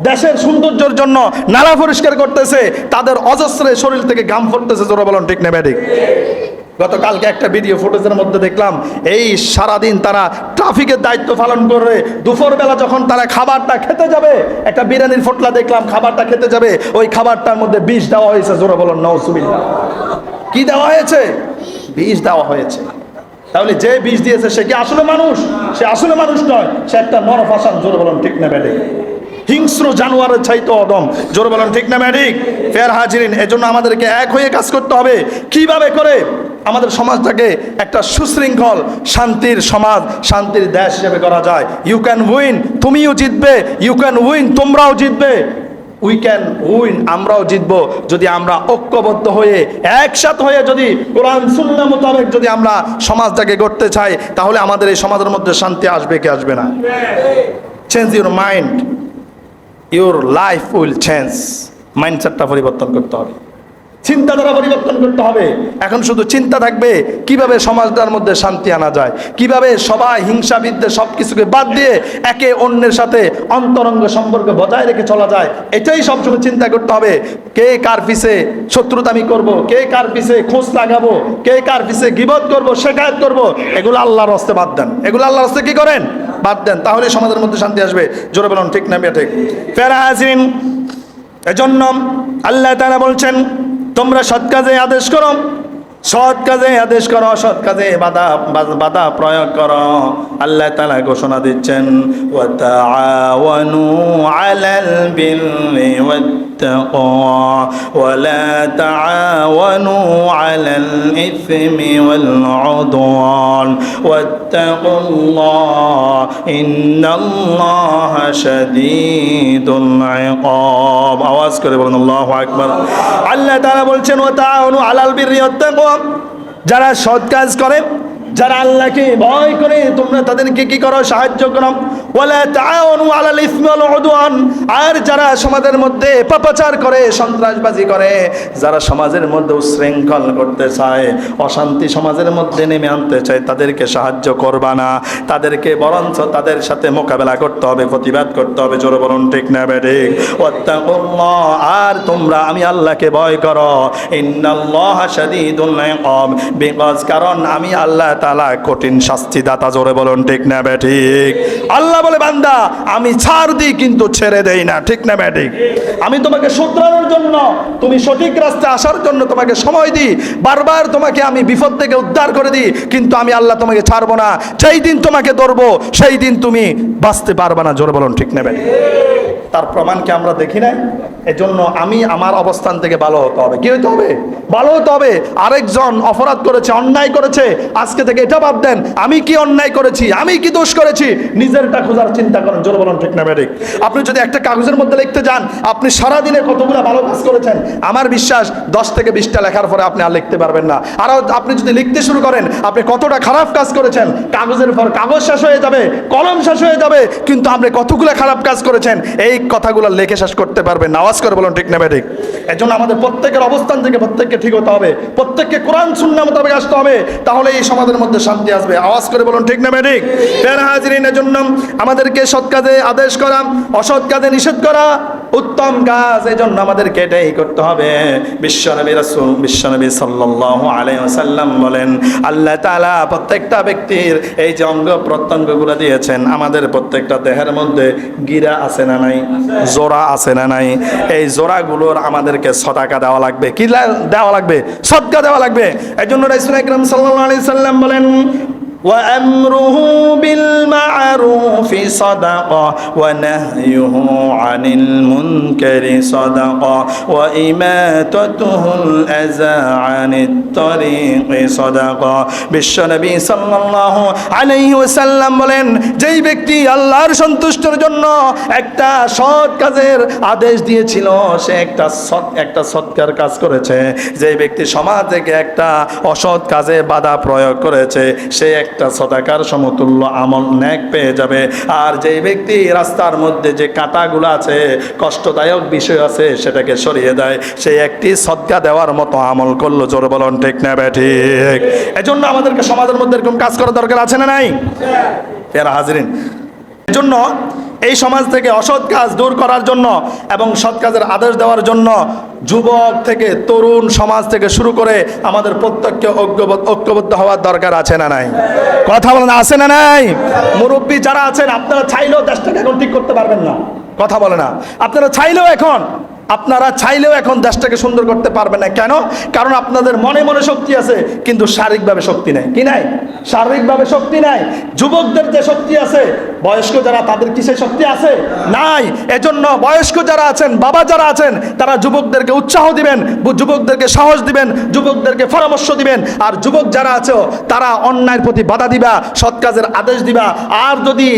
দেশের সৌন্দর্যের জন্য নালা পরিষ্কার করতেছে, তাদের অজস্রে শরীর থেকে ঘাম পড়তেছে। জোরে বলুন ঠিক না ব্যাঠিক? গতকালকে একটা ভিডিও ফুটেজের মধ্যে দেখলাম, এই সারাদিন তারা ট্রাফিকের দায়িত্ব পালন করে দুপুরবেলা যখন তারা খাবারটা খেতে যাবে, একটা বিরিয়ানির ফটলা দেখলাম, খাবারটা খেতে যাবে, ওই খাবারটার মধ্যে বিষ দেওয়া হয়েছে। জোরে বলুন নাউজুবিল্লাহ। কি দেওয়া হয়েছে? বিষ দেওয়া হয়েছে। তাহলে যে বিষ দিয়েছে সে কি আসলে মানুষ? সে আসলে মানুষ নয়, সে একটা নরফাসান। জোরে বলুন ঠিক না ব্যাঠিক? হিংস্র জানোয়ারের চাইতে অদম। জোরে বলুন ঠিক না ব্যাঠিক? ফের হাজিরিন, এজন্য আমাদেরকে এক হয়ে কাজ করতে হবে। কিভাবে করে আমাদের সমাজটাকে একটা সুশৃঙ্খল শান্তির সমাজ, শান্তির দেশ হিসেবে করা যায়। ইউ ক্যান উইন, তুমিও জিতবে। ইউ ক্যান উইন, তোমরাও জিতবে। উই ক্যান উইন, আমরাও জিতবো যদি আমরা ঐক্যবদ্ধ হয়ে, একসাথ হয়ে, যদি কোরআন সুন্নাহ মোতাবেক যদি আমরা সমাজটাকে গড়তে চাই, তাহলে আমাদের এই সমাজের মধ্যে শান্তি আসবে কি আসবে না? Change your mind, your life will change. মাইন্ডসেটটা পরিবর্তন করতে হবে। চিন্তাধারা পরিবর্তন করতে হবে। এখন শুধু চিন্তা থাকবে কিভাবে সমাজটার মধ্যে শান্তি আনা যায়, কিভাবে সবাই হিংসা বিদ্বেষ সব কিছুকে বাদ দিয়ে একে অন্যের সাথে অন্তরঙ্গ সম্পর্ক বজায় রেখে চলা যায়, এটাই সবসময় চিন্তা করতে হবে। কে কার পিছে শত্রুতামি করব, কে কার পিছে খোঁজ লাগাবো, কে কার পিছে গীবত করব, শেখায়ত করব, এগুলো আল্লাহর রাস্তে বাদ দেন। এগুলো আল্লাহর রাস্তে কি করেন? বাদ দেন। তাহলে সমাজের মধ্যে শান্তি আসবে। জোরে বলুন ঠিক না ঠিক? ফেরা হাজিরিন, এজন্য আল্লাহ তাআলা বলছেন তোমরা সৎ কাজে আদেশ করো, সৎ কাজে আদেশ করো, সৎ কাজে বাধা প্রয়োগ করো। আল্লাহ তাআলা ঘোষণা দিচ্ছেন ওয়া তাআওয়ানু আলাল বিররি ওয়াত তাকওয়া ওয়া লা তাআওয়ানু আলাল ইসমি ওয়াল উদওয়ান ওয়াত্তাকুল্লাহ ইন্নাল্লাহা শাদীদুল ইকাব। আওয়াজ করে বলুন আল্লাহু আকবার। আল্লাহ তাআলা বলছেন ওয়া তাআওয়ানু আলাল বিররি ওয়াত তাকওয়া, যারা সৎ কাজ করে, যারা আল্লাহকে ভয় করে, তোমরা তাদেরকে কি করো? সাহায্য করো। ওয়ালা তাআওয়ানু আলাল ইসমি ওয়াল উদওয়ান, আর যারা সমাজের মধ্যে পাপাচার করে, সন্ত্রাসবাজি করে, যারা সমাজের মধ্যে উশৃঙ্খল করতে চায়, অশান্তি সমাজের মধ্যে নেমে আনতে চায়, তাদেরকে সাহায্য করবা না, তাদেরকে বরঞ্চ তাদের সাথে মোকাবেলা করতে হবে, প্রতিবাদ করতে হবে। জোরে বলুন ঠিক না বেঠিক? ওয়াত্তাকুল্লাহ, আর তোমরা আমি আল্লাহকে ভয় করো। ইন্নাল্লাহা শাদীদুল ইকাব, বিকজ কারণ আমি আল্লাহ তাআলা কঠিন শাস্তিদাতা। জোরে বলুন ঠিক না বেঠিক? আল্লাহ বলে বান্দা আমি ছাড় দিই কিন্তু ছেড়ে দেই না। ঠিক না বেঠিক? আমি তোমাকে শুধরানোর জন্য, তুমি সঠিক রাস্তায় আসার জন্য তোমাকে সময় দিই, বারবার তোমাকে আমি বিপদ থেকে উদ্ধার করে দিই, কিন্তু আমি আল্লাহ তোমাকে ছাড়বো না। যেই দিন তোমাকে ধরবো সেই দিন তুমি বাঁচতে পারবে না। জোরে বলুন ঠিক না বেঠিক? তার প্রমাণকে আমরা দেখি নাই। এজন্য আমি আমার অবস্থান থেকে ভালো হতে হবে। কি হতে হবে? ভালো হতে হবে। আরেকজন অপরাধ করেছে, অন্যায় করেছে, আজকে থেকে এটা বাদ দেন, আমি কি অন্যায় করেছি, আমি কি দোষ করেছি, নিজেরটা খোঁজার চিন্তা করেন। জোরে বলুন ঠিক না বেঠিক? আপনি যদি একটা কাগজের মধ্যে লিখতে যান আপনি সারাদিনে কতগুলো ভালো কাজ করেছেন, আমার বিশ্বাস 10 থেকে 20টা লেখার পরে আপনি আর লিখতে পারবেন না। আর আপনি যদি লিখতে শুরু করেন আপনি কতটা খারাপ কাজ করেছেন, কাগজের পর কাগজ শেষ হয়ে যাবে, কলম শেষ হয়ে যাবে, কিন্তু আপনি কতগুলো খারাপ কাজ করেছেন এই কথাগুলো লেখে শেষ করতে পারবেন না। আওয়াজ করে বলুন ঠিক না বেঠিক? এজন্য আমাদের প্রত্যেকের অবস্থান থেকে প্রত্যেককে ঠিক হতে হবে, প্রত্যেককে কোরআন সুন্নাহ মোতাবেক আসতে হবে, তাহলে এই সমাজের মধ্যে শান্তি আসবে। আওয়াজ করে বলুন ঠিক না বেঠিক? ফের হাজিরিন, এজন্য আমাদেরকে সৎ কাজে আদেশ করা, অসৎ কাজে নিষেধ করা উত্তম কাজ। এজন্য আমাদেরকে এটাই করতে হবে। বিশ্বনবী রাসূল বিশ্বনবী সাল্লাল্লাহু আলাইহি ওয়াসাল্লাম বলেন আল্লাহ তাআলা প্রত্যেকটা ব্যক্তির এই যে অঙ্গ প্রত্যঙ্গগুলো দিয়েছেন, আমাদের প্রত্যেকটা দেহের মধ্যে গিরা আছে না নাই, জোড়া আছে না নাই, এই জোড়াগুলোর আমাদেরকে সদকা দেওয়া লাগবে। কি দেওয়া লাগবে? সদকা দেওয়া লাগবে। এজন্য রাসূল আকরাম সাল্লাল্লাহু আলাইহি সাল্লাম বলেন وأمره بالمعروف صدقة ونهيه عن المنكر صدقة وإماتته الأذى عن الطريق صدقة। বিশ্বনবী সাল্লাল্লাহু আলাইহি ওয়াসাল্লাম বলেন যেই ব্যক্তি আল্লাহর সন্তুষ্টির জন্য একটা সৎ কাজের আদেশ দিয়েছিল সে একটা সৎকার কাজ করেছে, যেই ব্যক্তি সমাজ থেকে একটা অসৎ কাজে বাধা প্রয়োগ করেছে সে একটা সদাকার সমতুল্য আমল নেক পেয়ে যাবে। আর যেই ব্যক্তি রাস্তার মধ্যে যে কাঁটাগুলো আছে, কষ্টদায়ক বিষয় আছে, সেটাকে সরিয়ে দেয়, সে একটি সদকা দেওয়ার মতো আমল করলো। জোরে বলুন ঠিক না বেঠিক? এজন্য আমাদেরকে সমাজের মধ্যে এরকম কাজ করার দরকার আছে না নাই? এরা হাজিরিন, এজন্য এই সমাজ থেকে অসৎ কাজ দূর করার জন্য এবং সৎ কাজের আদেশ দেওয়ার জন্য যুবক থেকে তরুণ সমাজ থেকে শুরু করে আমাদের প্রত্যেককে ঐক্যবদ্ধ হওয়ার দরকার আছে না নাই? কথা বলেন আছে না নাই? মুরব্বী যারা আছেন আপনারা চাইলেও দেশটাকে এখন ঠিক করতে পারবেন না। কথা বলে না? আপনারা চাইলেও এখন দেশটাকে সুন্দর করতে পারবে না। কেন? কারণ আপনাদের মনে মনে শক্তি আছে কিন্তু শারীরিকভাবে শক্তি নাই। কি নাই? শারীরিকভাবে শক্তি নাই। যুবকদের যে শক্তি আছে, বয়স্ক যারা তাদের কি সেই শক্তি আছে? নাই। এজন্য বয়স্ক যারা আছেন, বাবা যারা আছেন, তারা যুবকদেরকে উৎসাহ দিবেন, যুবকদেরকে সাহস দিবেন, যুবকদেরকে পরামর্শ দিবেন। আর যুবক যারা আছে তারা অন্যায়ের প্রতি বাধা দিবা, সৎ কাজের আদেশ দিবা। আর যদি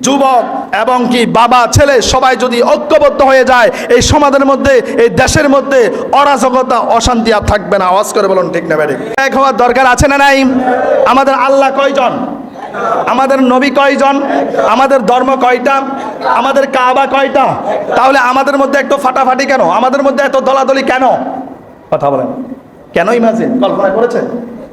যুবক এবং কি বাবা ছেলে সবাই যদি ঐক্যবদ্ধ হয়ে যায় এই সমাজের মধ্যে, এই দেশের মধ্যে অরাজকতা অশান্তি আর থাকবে না। আওয়াজ করে বলুন ঠিক না বেঠিক? এক হওয়ার দরকার আছে না নাই? আমাদের আল্লাহ কয়জন? আমাদের নবী কয়জন? আমাদের ধর্ম কয়টা? আমাদের কাবা কয়টা? তাহলে আমাদের মধ্যে এত ফাটাফাটি কেন? আমাদের মধ্যে এত দলাদলি কেন? কথা বলেন, কেন ইমাজিন, কল্পনা করেছেন?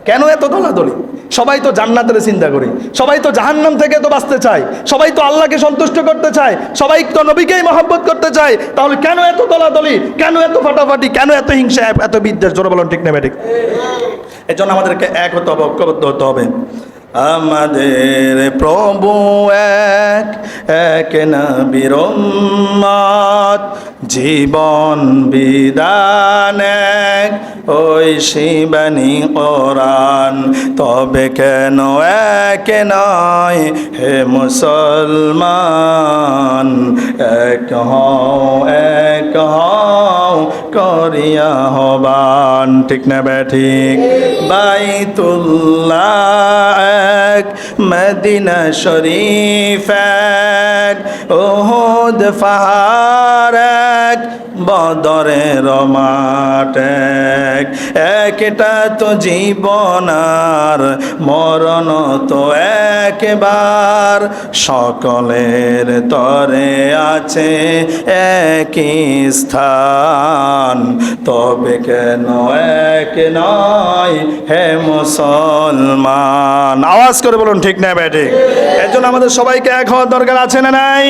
কেন এত দলাদলি? সবাই তো জান্নাতের চিন্তা করি, সবাই তো জাহান্নাম থেকে তো বাঁচতে চায়, সবাই তো আল্লাহকে সন্তুষ্ট করতে চায়, সবাই তো নবীকেই মহব্বত করতে চায়। তাহলে কেন এত দলাদলি, কেন এত ফাটাফাটি, কেন এত হিংসা, এত বিদ্বেষ? জোরে বলুন ঠিক না ঠিক? এই জন্য আমাদেরকে এক হতে হবে, ঐক্যবদ্ধ হতে হবে। আমাদের প্রভু এক, এক নবীর উম্মত, জীবন বিধান এক, ওই শিবানী কোরআন। তবে কেন এক নয় হে মুসলমান, এক হও করিয়া হবান। ঠিক না ব্যাঠিক? বাইতুল্লাহ এক, মদিনা শরীফ এক, উহুদ পাহাড় এক, বদরের মাঠ এক। একটা তো জীবন আর মরণ তো একবার, সকলের তরে আছে একই স্থান। তবে কেন এক নয় হে মুসলমান? আওয়াজ করে বলুন ঠিক না ব্যাঠিক? এর জন্য আমাদের সবাইকে এক হওয়ার দরকার আছে না নাই?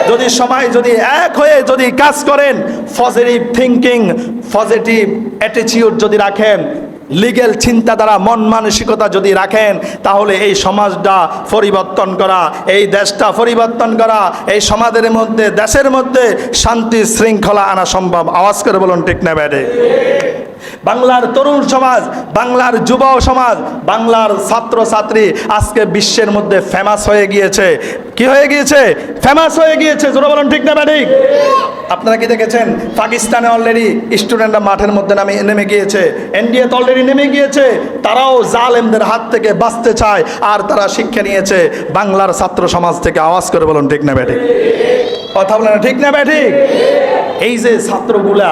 যদি সবাই যদি এক হয়ে যদি কাজ করেন, পজিটিভ থিঙ্কিং, পজিটিভ অ্যাটিটিউড যদি রাখেন, লিগ্যাল চিন্তাধারা, মন মানসিকতা যদি রাখেন, তাহলে এই সমাজটা পরিবর্তন করা, এই দেশটা পরিবর্তন করা, এই সমাজের মধ্যে, দেশের মধ্যে শান্তি শৃঙ্খলা আনা সম্ভব। আওয়াজ করে বলুন ঠিক না ব্যাঠিক? বাংলার তরুণ সমাজ, বাংলার যুব সমাজ, বাংলার ছাত্র ছাত্রী আজকে বিশ্বের মধ্যে ফেমাস হয়ে গিয়েছে। কি হয়ে গিয়েছে? ফেমাস হয়ে গিয়েছে। জোরে বলুন ঠিক না ব্যাঠিক? আপনারা কি দেখেছেন? পাকিস্তানে অলরেডি স্টুডেন্টরা মাঠের মধ্যে নেমে গিয়েছে, ইন্ডিয়াতে অলরেডি নেমে গিয়েছে। তারাও জালেমদের হাত থেকে বাঁচতে চায়, আর তারা শিক্ষা নিয়েছে বাংলার ছাত্র সমাজ থেকে। আওয়াজ করে বলুন ঠিক না ব্যাঠিক? কথা বলেন ঠিক না ব্যাঠিক? এই যে ছাত্রগুলা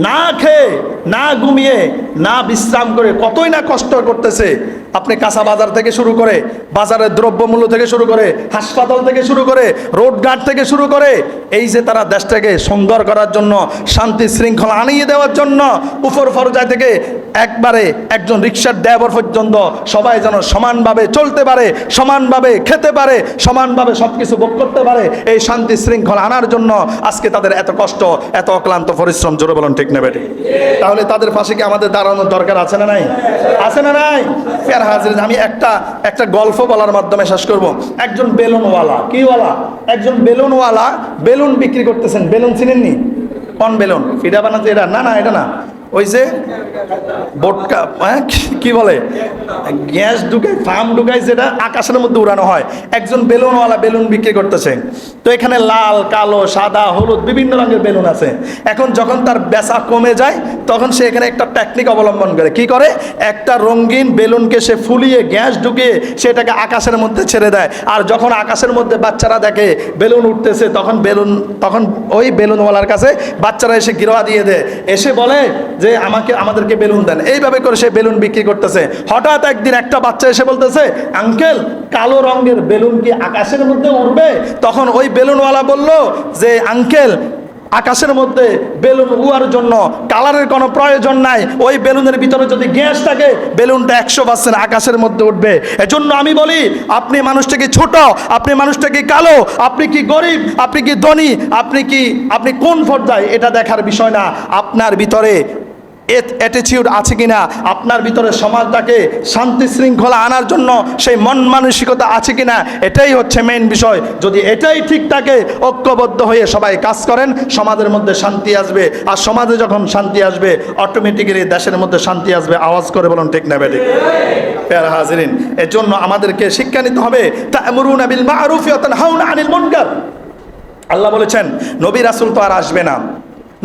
না খেয়ে, না ঘুমিয়ে, না বিশ্রাম করে কতই না কষ্ট করতেছে। আপনি কাঁচা বাজার থেকে শুরু করে, বাজারের দ্রব্যমূল্য থেকে শুরু করে, হাসপাতাল থেকে শুরু করে, রোডঘাট থেকে শুরু করে, এই যে তারা দেশটাকে সুন্দর করার জন্য, শান্তি শৃঙ্খলা আনিয়ে দেওয়ার জন্য, উপর পর্যায় থেকে একবারে একজন রিক্সার ড্রাইভার পর্যন্ত সবাই যেন সমানভাবে চলতে পারে, সমানভাবে খেতে পারে, সমানভাবে সব কিছু ভোগ করতে পারে, এই শান্তি শৃঙ্খলা আনার জন্য আজকে তাদের এত কষ্ট, এত অক্লান্ত পরিশ্রম। জোরে বলুন ঠিক না বেটি? তাহলে তাদের পাশে কি আমাদের দাঁড়ানোর দরকার আছে না নাই? আছে না নাই? প্যার হাজির, আমি একটা গল্প বলার মাধ্যমে শেষ করব। একজন বেলুনওয়ালা, কিওয়ালা? একজন বেলুনওয়ালা বেলুন বিক্রি করতেছেন। বেলুন চিনেননি? কোন বেলুন? ফিডা বানাতে এটা না, এটা না, ওই যে বোটকা, কি বলে, গ্যাস ঢুকাই, ফার্ম ঢুকাই, যেটা আকাশের মধ্যে উড়ানো হয়। একজন বেলুনওয়ালা বেলুন বিক্রি করতেছে। তো এখানে লাল, কালো, সাদা, হলুদ বিভিন্ন রঙের বেলুন আছে। এখন যখন তার বেচা কমে যায়, তখন সে এখানে একটা টেকনিক অবলম্বন করে। কি করে? একটা রঙিন বেলুনকে সে ফুলিয়ে গ্যাস ঢুকিয়ে সেটাকে আকাশের মধ্যে ছেড়ে দেয়। আর যখন আকাশের মধ্যে বাচ্চারা দেখে বেলুন উঠতেছে, তখন ওই বেলুনওয়ালার কাছে বাচ্চারা এসে গিরোয়া দিয়ে দেয়, এসে বলে যে আমাদেরকে বেলুন দেন। এইভাবে করে সে বেলুন বিক্রি করতেছে। হঠাৎ একদিন একটা বাচ্চা এসে বলতেছে, আঙ্কেল, কালো রঙের বেলুন কি আকাশের মধ্যে উড়বে? তখন ওই বেলুনওয়ালা বলল যে, আঙ্কেল, আকাশের মধ্যে বেলুন উড়ার জন্য কালারের কোনো প্রয়োজন নাই। ওই বেলুনের ভিতরে যদি গ্যাস থাকে, বেলুনটা 100% আকাশের মধ্যে উঠবে। এজন্য আমি বলি, আপনি মানুষটা কি ছোট, আপনি মানুষটা কি কালো, আপনি কি গরিব, আপনি কি ধনী, আপনি কোন পর্যায়ে, এটা দেখার বিষয় না। আপনার ভিতরে অ্যাটিটিউড আছে কিনা, আপনার ভিতরে সমাজটাকে শান্তি শৃঙ্খলা আনার জন্য সেই মন মানসিকতা আছে কিনা, এটাই হচ্ছে মেইন বিষয়। যদি এটাই ঠিক থাকে, ঐক্যবদ্ধ হয়ে সবাই কাজ করেন, সমাজের মধ্যে শান্তি আসবে। আর সমাজে যখন শান্তি আসবে, অটোমেটিক্যালি দেশের মধ্যে শান্তি আসবে। আওয়াজ করে বলুন ঠিক না বেঠিক? প্যারা হাজিরিন, এর জন্য আমাদেরকে শিক্ষা নিতে হবে। তা'মুরুনা বিল মা'রুফ ওয়া তানহাউনা আনিল মুনকার। আল্লাহ বলেছেন, নবী রাসূল তো আর আসবে না,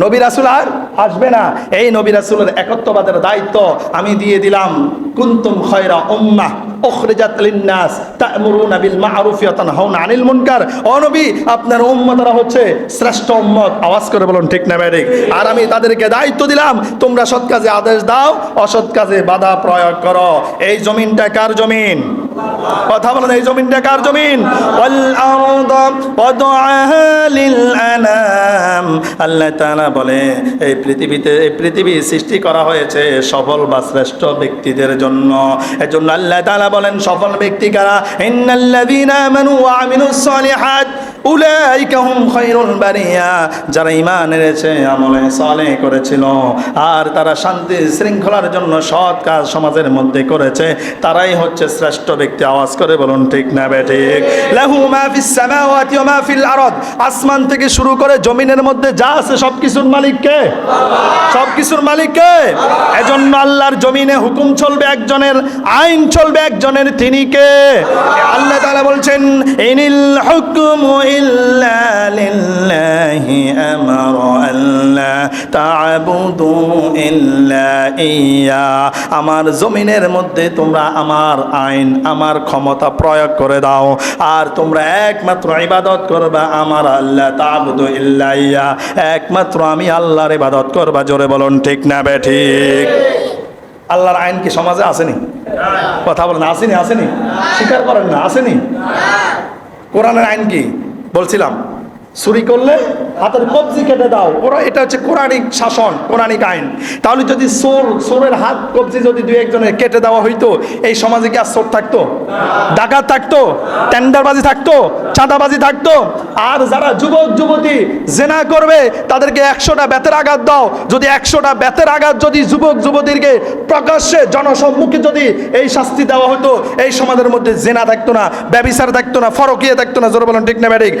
নবী রাসূল আর আসবে না। এই নবী রাসূলের একত্ববাদের দায়িত্ব আমি দিয়ে দিলাম। কুনতুম খায়রা উম্মাহ উখরিজাত লিন-নাস তা'মুরুনা বিল মা'রুফ ওয়া তানহাউনা আনিল মুনকার। ও নবী, আপনার উম্মতরা হচ্ছে শ্রেষ্ঠ উম্মত। আওয়াজ করে বলুন ঠিক না বেঠিক? আর আমি তাদেরকে দায়িত্ব দিলাম, তোমরা সৎ কাজে আদেশ দাও, অসৎ কাজে বাধা প্রয়োগ করো। এই জমিনটা কার জমিন? কথা বলেন, এই জমিনটা কার জমিন? ওয়াল আরদা ওয়াদআহা লিল আনাম। আল্লাহ তাআলা বলে এই পৃথিবী সৃষ্টি করা হয়েছে সফল বা শ্রেষ্ঠ ব্যক্তিদের জন্য। এজন্য আল্লাহ তাআলা বলেন সফল ব্যক্তি কারা? ইন্নাল্লাযীনা আমানু ওয়া আমিলুস সালিহাত উলাইকা হুম খায়রুল বারিয়া। যারা ঈমান এনেছে, আমলে সালেহ করেছিল, আর তারা শান্তি শৃঙ্খলার জন্য সৎ কাজ সমাজের মধ্যে করেছে, তারাই হচ্ছে শ্রেষ্ঠ ব্যক্তি। আওয়াজ করে বলুন ঠিক না বেঠিক? লাহু মা ফিস সামাওয়াতি ওয়া মা ফিল আরদ। আসমান থেকে শুরু করে জমিনের মধ্যে যা আছে সবকিছুর মালিক কে? সবকিছুর মালিক কে? এজন্য আল্লাহর জমিনে হুকুম চলবে একজনের, আইন চলবে একজনের, তিনি কে? আল্লাহ তাআলা বলছেন ইনিল হুকমু ইল্লা লিল্লাহি আমারা আল্লা তা'বুদু ইল্লা ইয়া। আমার জমিনের মধ্যে তোমরা আমার আইন, আমার ক্ষমতা প্রয়োগ করে দাও, আর তোমরা একমাত্র ইবাদত করবা আমার আল্লাহ তা'বুদু ইল্লা ইয়া। একমাত্র আমি আল্লাহর ইবাদত করবা। জোরে বলুন ঠিক না বেঠিক? আল্লাহর আইন কি সমাজে আসেনি? কথা বলেন, আসেনি? আসেনি? স্বীকার করেন না? আসেনি? কোরআনের আইন কি বলছিলাম? চুরি করলে হাতের কবজি কেটে দাও। ওরা এটা হচ্ছে কোরআনিক শাসন, কোরআনিক আইন। তাহলে যদি চোরের হাত কবজি যদি দুই একজনের কেটে দেওয়া হইতো, এই সমাজে কি আর চোর থাকতো? ডাকাত থাকতো? টেন্ডারবাজি থাকতো? চাঁদাবাজি থাকতো? আর যারা যুবক যুবতী জেনা করবে তাদেরকে 100টা বেতের আঘাত দাও। যদি 100টা বেতের আঘাত যদি যুবক যুবতীকে প্রকাশ্যে জনসম্মুখে যদি এই শাস্তি দেওয়া হতো, এই সমাজের মধ্যে জেনা থাকতো না, ব্যভিচার থাকতো না, ফরকিয়া থাকতো না। জোরে বলুন ঠিক না বেঠিক?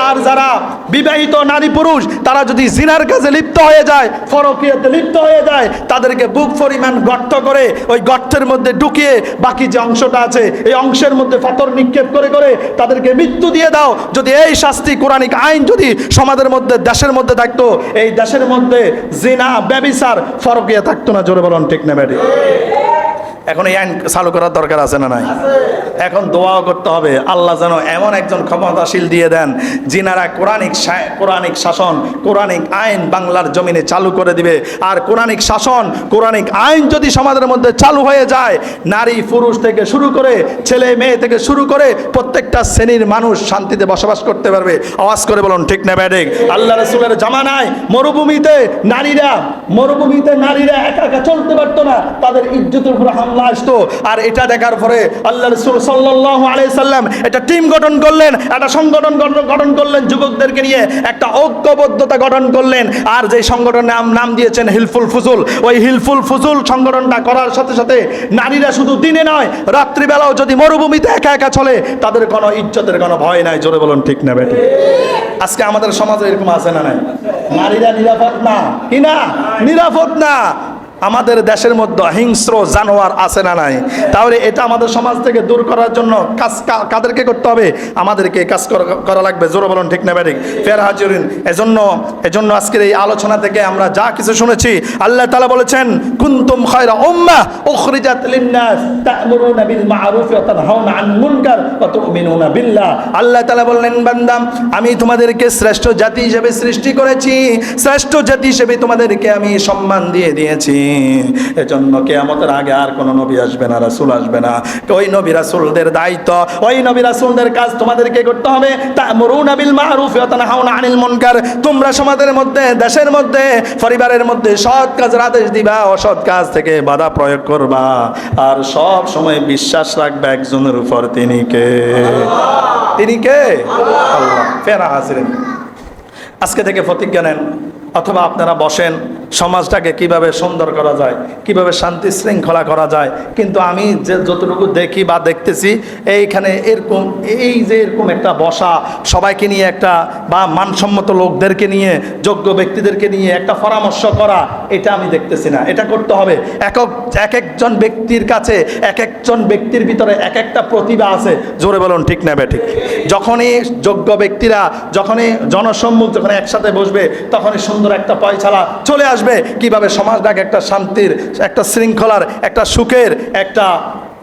আর যারা বিবাহিত নারী পুরুষ তারা যদি জিনার কাজে লিপ্ত হয়ে যায়, ফরকিয়াতে লিপ্ত হয়ে যায়, তাদেরকে বুক পরিমাণ গর্ত করে ওই গর্তের মধ্যে ঢুকিয়ে বাকি যে অংশটা আছে এই অংশের মধ্যে পাথর নিক্ষেপ করে করে তাদেরকে মৃত্যু দিয়ে দাও। যদি এই শাস্তি কোরআনিক আইন যদি সমাজের মধ্যে, দেশের মধ্যে থাকতো, এই দেশের মধ্যে জিনা, ব্যভিচার, ফরকিয়া থাকতো না। জোরে বলুন ঠিক না বেঠিক? এখন এই আইন চালু করার দরকার আছে না নাই? এখন দোয়াও করতে হবে আল্লাহ যেন এমন একজন ক্ষমতাশীল দিয়ে দেন যিনারা কোরআনিক শাসন, কোরআনিক আইন বাংলার জমিনে চালু করে দিবে। আর কোরআনিক শাসন, কোরআনিক আইন যদি সমাজের মধ্যে চালু হয়ে যায়, নারী পুরুষ থেকে শুরু করে ছেলে মেয়ে থেকে শুরু করে প্রত্যেকটা শ্রেণীর মানুষ শান্তিতে বসবাস করতে পারবে। আওয়াজ করে বলুন ঠিক না বেঠিক? আল্লাহ রাসূলের জামানায় মরুভূমিতে নারীরা একা একা চলতে পারতো না, তাদের ইজ্জতের উপর হামলা আসতো। আর এটা দেখার পরে আল্লাহ রাসূল সাল্লাল্লাহু আলাইহি সাল্লাম একটা টিম গঠন করলেন, একটা সংগঠন গঠন করলেন, যুবকদেরকে নিয়ে একটা ঐক্যবদ্ধতা গঠন করলেন। আর যে সংগঠনের নাম দিয়েছেন হিলফুল ফুজুল। ওই হিলফুল ফুজুল সংগঠনটা করার সাথে সাথে নারীরা শুধু দিনে নয়, রাত্রিবেলাও যদি মরুভূমিতে একা একা চলে, তাদের কোনো ইজ্জতের কোনো ভয় নাই। জোরে বলুন ঠিক না বেঠিক? আজকে আমাদের সমাজে এরকম আছে না নাই? নারীরা নিরাপদ না? কি না? নিরাপদ না। আমাদের দেশের মধ্যে হিংস্র জানোয়ার আছে না নাই? তাহলে এটা আমাদের সমাজ থেকে দূর করার জন্য কাজ কাদেরকে করতে হবে? আমাদেরকে কাজ করা লাগবে। জোরে বলুন ঠিক না বেঠিক? ফের হাজিরিন, এজন্য আজকের এই আলোচনা থেকে আমরা যা কিছু শুনেছি, আল্লাহ তাআলা বলেছেন কুনতুম খায়রা উম্মাহ উখরিজাত লিন-নাস তা'মুরুনা বিল মা'রুফ ওয়া তানহাউনা আনিল মুনকার ওয়া তু'মিনুনা বিল্লাহ। আল্লাহ তাআলা বললেন, বান্দা আমি তোমাদেরকে শ্রেষ্ঠ জাতি হিসেবে সৃষ্টি করেছি, শ্রেষ্ঠ জাতি হিসেবে তোমাদেরকে আমি সম্মান দিয়েছি। এজন্য কিয়ামতের আগে আর কোন নবী আসবে না, রাসূল আসবে না। ওই নবী রাসূলদের দায়িত্ব, ওই নবী রাসূলদের কাজ তোমাদেরকে করতে হবে। তা'মুরুনা বিল মা'রুফ ওয়া তানহাউনা আনিল মুনকার। তোমরা সমাজের মধ্যে, দেশের মধ্যে, পরিবারের মধ্যে সৎ কাজের আদেশ দিবা, অসৎ কাজ থেকে বাধা প্রয়োগ করবা। আর সব সময় বিশ্বাস রাখবে একজনের উপর, তিনি কে? তিনি কে? আল্লাহ। ফেরা হাজিরিন, আজকে থেকে প্রতিজ্ঞা নেন, অথবা আপনারা বসেন, সমাজটাকে কিভাবে সুন্দর করা যায়, কিভাবে শান্তি শৃঙ্খলা করা যায়। কিন্তু আমি যে যতটুকু দেখি বা দেখতেছি, এইখানে এরকম একটা বসা, সবাইকে নিয়ে একটা, বা মানসম্মত লোকদেরকে নিয়ে, যোগ্য ব্যক্তিদেরকে নিয়ে একটা পরামর্শ করা, এটা আমি দেখতেছি না। এটা করতে হবে। এক একজন ব্যক্তির কাছে, এক একজন ব্যক্তির ভিতরে এক একটা প্রতিভা আছে। জোরে বলুন ঠিক না বেঠিক? যখনই যোগ্য ব্যক্তিরা, যখনই জনসম্মুখ, যখন একসাথে বসবে, তখনই সুন্দর একটা পয়সালা চলে আসবে কিভাবে সমাজটাকে একটা শান্তির, একটা শৃঙ্খলার, একটা সুখের, একটা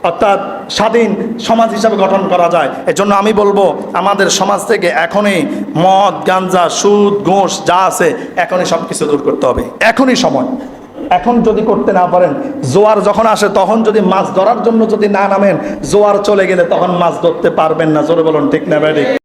অর্থাৎ স্বাধীন সমাজ হিসাবে গঠন করা যায়। এজন্য আমি বলবো আমাদের সমাজ থেকে এখনই মদ, গাঞ্জা, সুদ, ঘুষ যা আছে, এখনই সব কিছু দূর করতে হবে। এখনই সময়, এখন যদি করতে না পারেন, জোয়ার যখন আসে তখন যদি মাছ ধরার জন্য যদি না নামেন, জোয়ার চলে গেলে তখন মাছ ধরতে পারবেন না। জোরে বলুন ঠিক না বেঠিক?